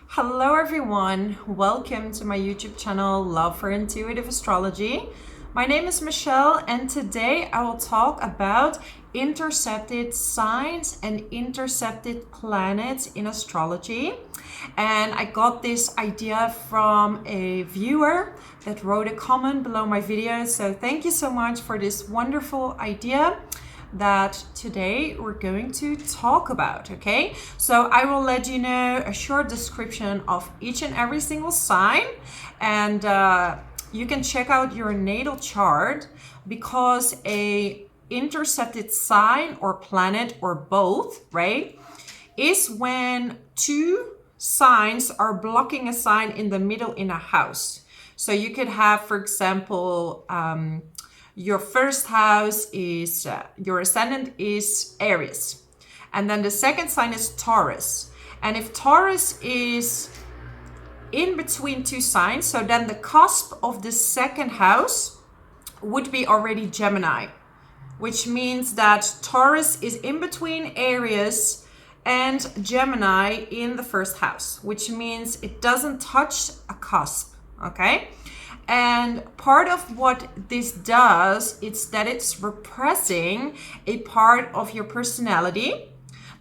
Hello everyone, welcome to my YouTube channel Love for Intuitive Astrology. My name is Michelle and today I will talk about intercepted signs and intercepted planets in astrology. And I got this idea from a viewer that wrote a comment below my video, so thank you so much for this wonderful idea that today we're going to talk about. Okay, so I will let you know a short description of each and every single sign, and you can check out your natal chart, because a intercepted sign or planet or both, right, is when two signs are blocking a sign in the middle in a house. So you could have, for example, your first house is, your ascendant is Aries. And then the second sign is Taurus. And if Taurus is in between two signs, so then the cusp of the second house would be already Gemini, which means that Taurus is in between Aries and Gemini in the first house, which means it doesn't touch a cusp, okay? And part of what this does is that it's repressing a part of your personality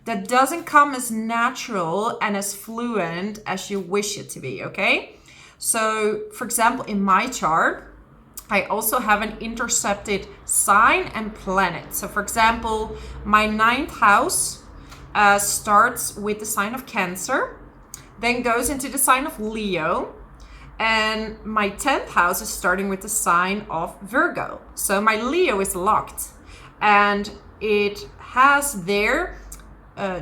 that doesn't come as natural and as fluent as you wish it to be, okay? So, for example, in my chart, I also have an intercepted sign and planet. So, for example, my 9th house starts with the sign of Cancer, then goes into the sign of Leo, and my 10th house is starting with the sign of Virgo. So my Leo is locked, and it has there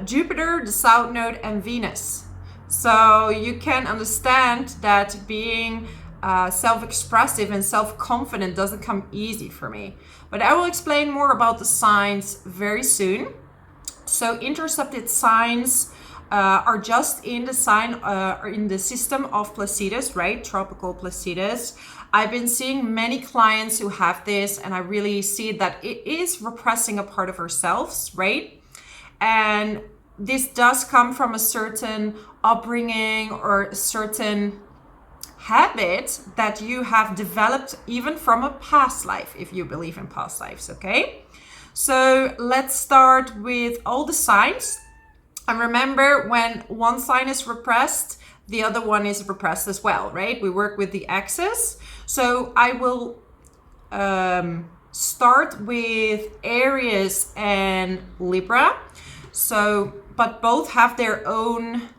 Jupiter, the South Node, and Venus. So you can understand that being self-expressive and self-confident doesn't come easy for me. But I will explain more about the signs very soon. So intercepted signs are just in the sign or in the system of Placidus, right? Tropical Placidus. I've been seeing many clients who have this, and I really see that it is repressing a part of ourselves, right? And this does come from a certain upbringing or a certain habit that you have developed even from a past life, if you believe in past lives, okay? So let's start with all the signs. And remember, when one sign is repressed, the other one is repressed as well, right? We work with the axis. So I will start with Aries and Libra. So, but both have their own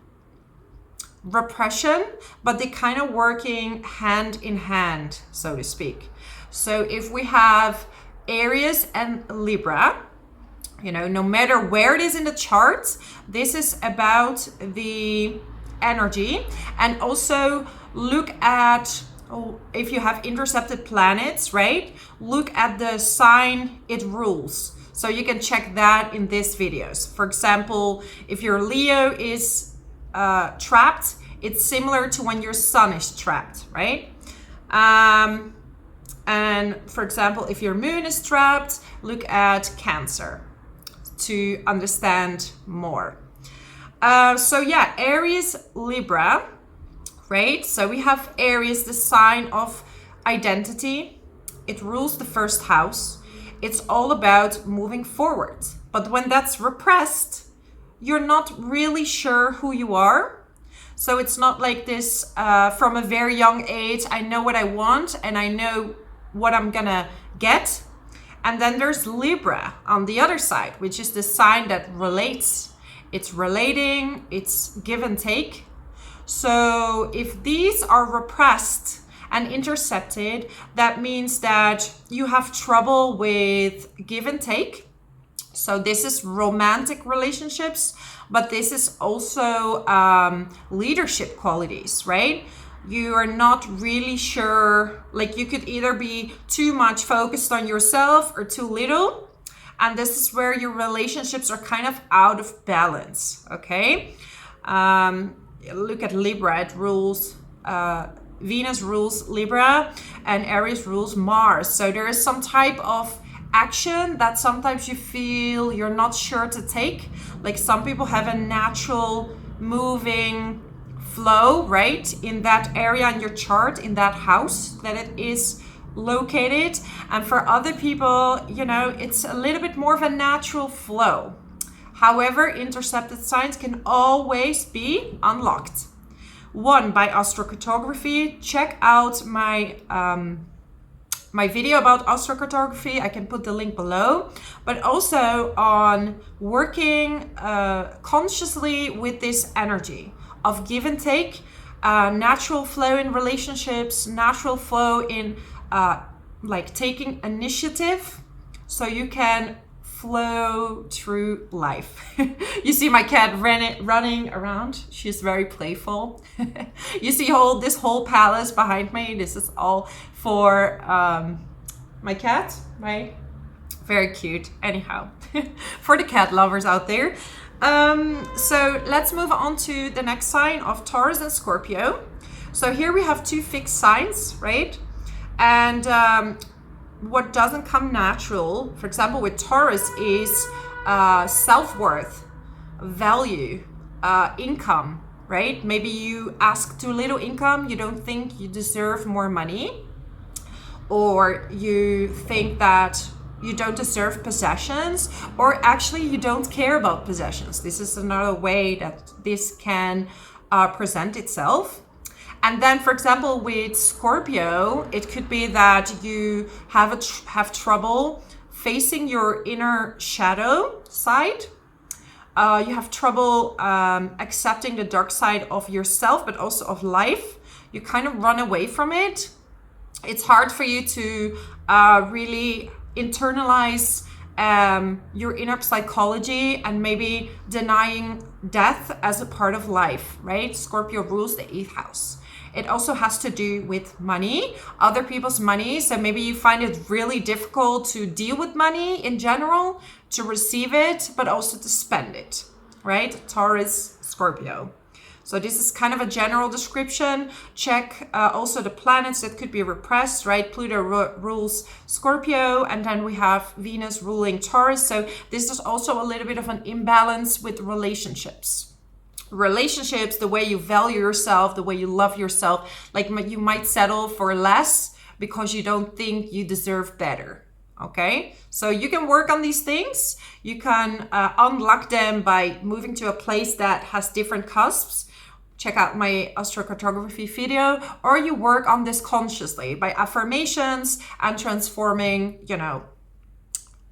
repression, but they kind of working hand in hand, so to speak. So if we have Aries and Libra, you know, no matter where it is in the chart, this is about the energy. And also look at, if you have intercepted planets, right? Look at the sign it rules. So you can check that in these videos. For example, if your Leo is trapped, it's similar to when your sun is trapped, right? And for example, if your moon is trapped, look at Cancer to understand more. So yeah, Aries, Libra, right? So we have Aries, the sign of identity. It rules the first house. It's all about moving forward. But when that's repressed, you're not really sure who you are. So it's not like this from a very young age, I know what I want and I know what I'm gonna get. And then there's Libra on the other side, which is the sign that relates. It's relating, it's give and take. So if these are repressed and intercepted, that means that you have trouble with give and take. So this is romantic relationships, but this is also leadership qualities, right? You are not really sure, like you could either be too much focused on yourself or too little. And this is where your relationships are kind of out of balance, okay? Look at Libra, it rules, Venus rules Libra and Aries rules Mars. So there is some type of action that sometimes you feel you're not sure to take. Like some people have a natural moving flow, right, in that area in your chart, in that house that it is located. And for other people, you know, it's a little bit more of a natural flow. However, intercepted signs can always be unlocked. One, by Astrocartography. Check out my my video about astrocartography. I can put the link below, but also on working consciously with this energy of give and take, natural flow in relationships, natural flow in like taking initiative, so you can flow through life. You see my cat running around. She's very playful. You see this whole palace behind me. This is all for my cat, right? Very cute. Anyhow, for the cat lovers out there. So let's move on to the next sign of Taurus and Scorpio. So here we have two fixed signs, right? And what doesn't come natural, for example, with Taurus is self-worth, value, income, right? Maybe you ask too little income, you don't think you deserve more money, or you think that you don't deserve possessions, or actually you don't care about possessions. This is another way that this can present itself. And then, for example, with Scorpio, it could be that you have trouble facing your inner shadow side. You have trouble accepting the dark side of yourself, but also of life. You kind of run away from it. It's hard for you to really internalize your inner psychology, and maybe denying death as a part of life, right? Scorpio rules the 8th house. It also has to do with money, other people's money. So maybe you find it really difficult to deal with money in general, to receive it, but also to spend it, right? Taurus, Scorpio. So this is kind of a general description. Check also the planets that could be repressed, right? Pluto rules Scorpio, and then we have Venus ruling Taurus. So this is also a little bit of an imbalance with relationships. Relationships, the way you value yourself, the way you love yourself, like you might settle for less because you don't think you deserve better. Okay, so you can work on these things. You can unlock them by moving to a place that has different cusps. Check out my astrocartography video, or you work on this consciously by affirmations and transforming, you know,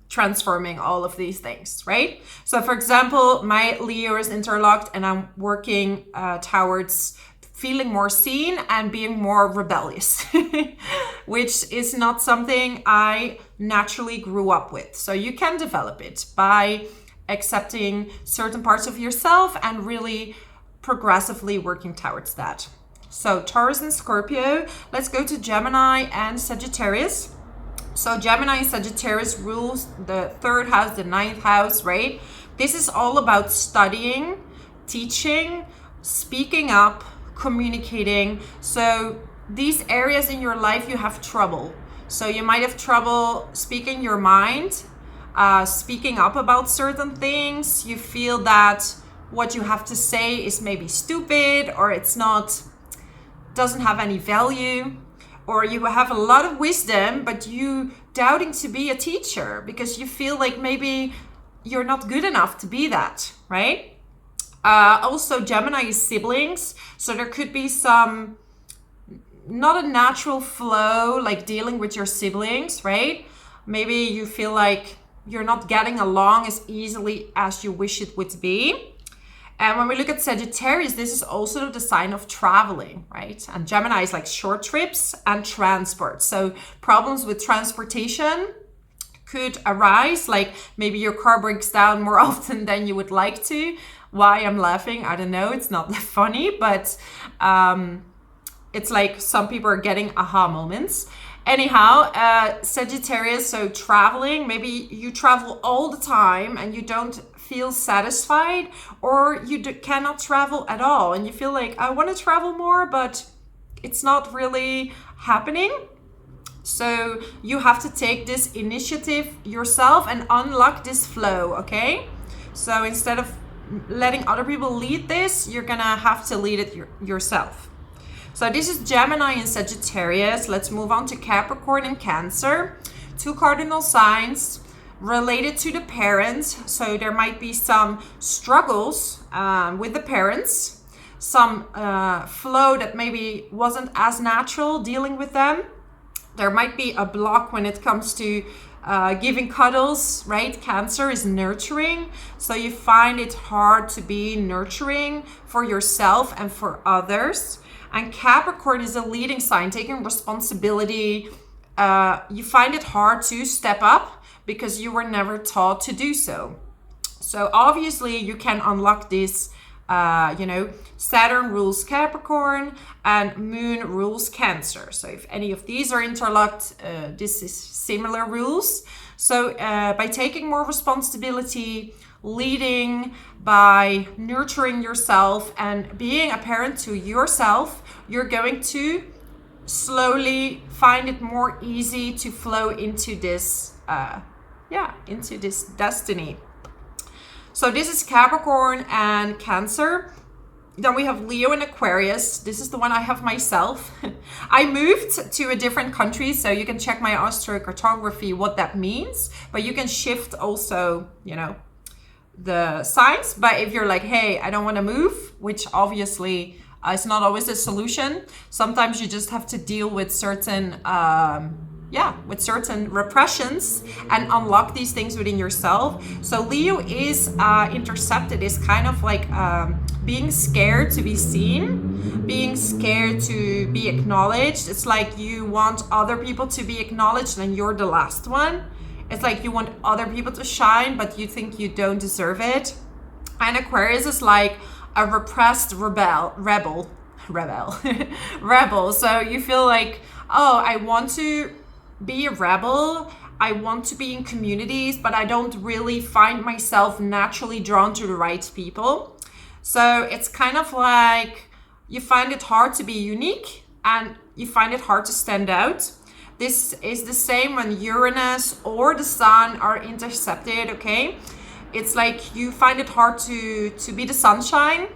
transforming all of these things, right? So for example, my Leo is interlocked, and I'm working towards feeling more seen and being more rebellious, which is not something I naturally grew up with. So you can develop it by accepting certain parts of yourself and really progressively working towards that. So Taurus and Scorpio. Let's go to Gemini and Sagittarius. So Gemini and Sagittarius rules the 3rd house, the 9th house, right? This is all about studying, teaching, speaking up, communicating. So these areas in your life you have trouble. So you might have trouble speaking your mind, speaking up about certain things. You feel that what you have to say is maybe stupid, or it's not, doesn't have any value. Or you have a lot of wisdom, but you doubting to be a teacher because you feel like maybe you're not good enough to be that, right? Also, Gemini is siblings. So there could be some, not a natural flow, like dealing with your siblings, right? Maybe you feel like you're not getting along as easily as you wish it would be. And when we look at Sagittarius, this is also the sign of traveling, right? And Gemini is like short trips and transport. So problems with transportation could arise, like maybe your car breaks down more often than you would like to. Why I'm laughing, I don't know. It's not that funny, but it's like some people are getting aha moments. Anyhow, Sagittarius, so traveling, maybe you travel all the time and you don't feel satisfied, or you cannot travel at all and you feel like, I want to travel more, but it's not really happening. So you have to take this initiative yourself and unlock this flow, okay? So instead of letting other people lead this. You're gonna have to lead it yourself. So this is Gemini and Sagittarius. Let's move on to Capricorn and Cancer. 2 cardinal signs related to the parents. So there might be some struggles with the parents, some flow that maybe wasn't as natural dealing with them. There might be a block when it comes to giving cuddles, right? Cancer is nurturing. So you find it hard to be nurturing for yourself and for others. And Capricorn is a leading sign, taking responsibility. You find it hard to step up because you were never taught to do so. So obviously you can unlock this, Saturn rules Capricorn and Moon rules Cancer. So if any of these are interlocked, this is similar rules. So by taking more responsibility, leading, by nurturing yourself and being a parent to yourself, you're going to slowly find it more easy to flow into this, into this destiny. So this is Capricorn and Cancer. Then we have Leo and Aquarius. This is the one I have myself. I moved to a different country, so you can check my Astrocartography what that means. But you can shift also, the signs. But if you're like, hey, I don't want to move, which obviously is not always a solution. Sometimes you just have to deal with certain certain repressions and unlock these things within yourself. So Leo is intercepted, is kind of like being scared to be seen, being scared to be acknowledged. It's like you want other people to be acknowledged and you're the last one. It's like you want other people to shine, but you think you don't deserve it. And Aquarius is like a repressed rebel. So you feel like, oh, I want to be a rebel. I want to be in communities, but I don't really find myself naturally drawn to the right people. So it's kind of like you find it hard to be unique and you find it hard to stand out. This is the same when Uranus or the Sun are intercepted, okay? It's like you find it hard to be the sunshine,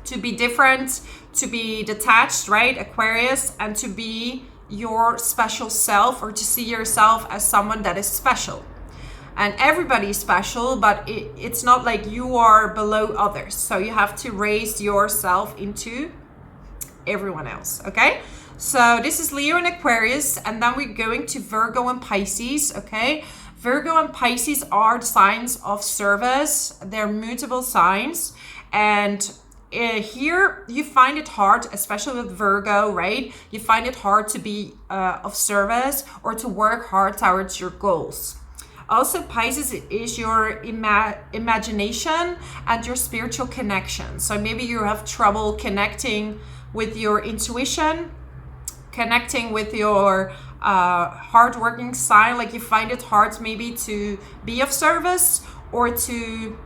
to be different, to be detached, right? Aquarius, and to be your special self, or to see yourself as someone that is special. And everybody is special, but it's not like you are below others. So you have to raise yourself into everyone else, okay? So this is Leo and Aquarius, and then we're going to Virgo and Pisces, okay? Virgo and Pisces are the signs of service. They're mutable signs. And here you find it hard, especially with Virgo, right? You find it hard to be of service or to work hard towards your goals. Also, Pisces is your imagination and your spiritual connection. So maybe you have trouble connecting with your intuition, connecting with your hardworking sign. Like you find it hard maybe to be of service or to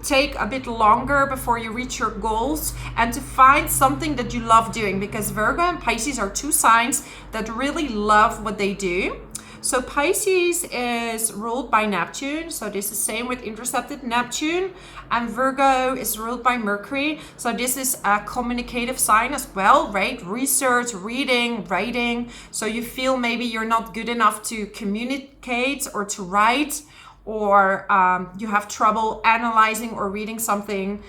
take a bit longer before you reach your goals and to find something that you love doing, because Virgo and Pisces are 2 signs that really love what they do. So Pisces is ruled by Neptune. So this is the same with intercepted Neptune. And Virgo is ruled by Mercury. So this is a communicative sign as well, right? Research, reading, writing. So you feel maybe you're not good enough to communicate or to write, or you have trouble analyzing or reading something,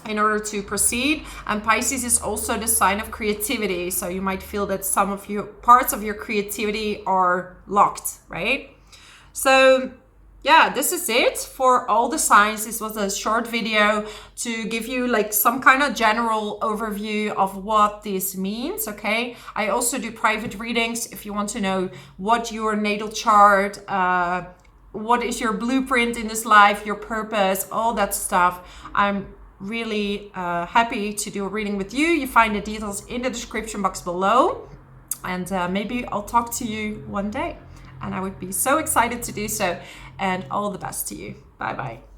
in order to proceed. And Pisces is also the sign of creativity. So you might feel that some of your parts of your creativity are locked, right? So this is it for all the signs. This was a short video to give you like some kind of general overview of what this means, okay? I also do private readings if you want to know what your natal chart, what is your blueprint in this life, your purpose, all that stuff. I'm really happy to do a reading with you. You find the details in the description box below, and maybe I'll talk to you one day, and I would be so excited to do so. And all the best to you. Bye bye.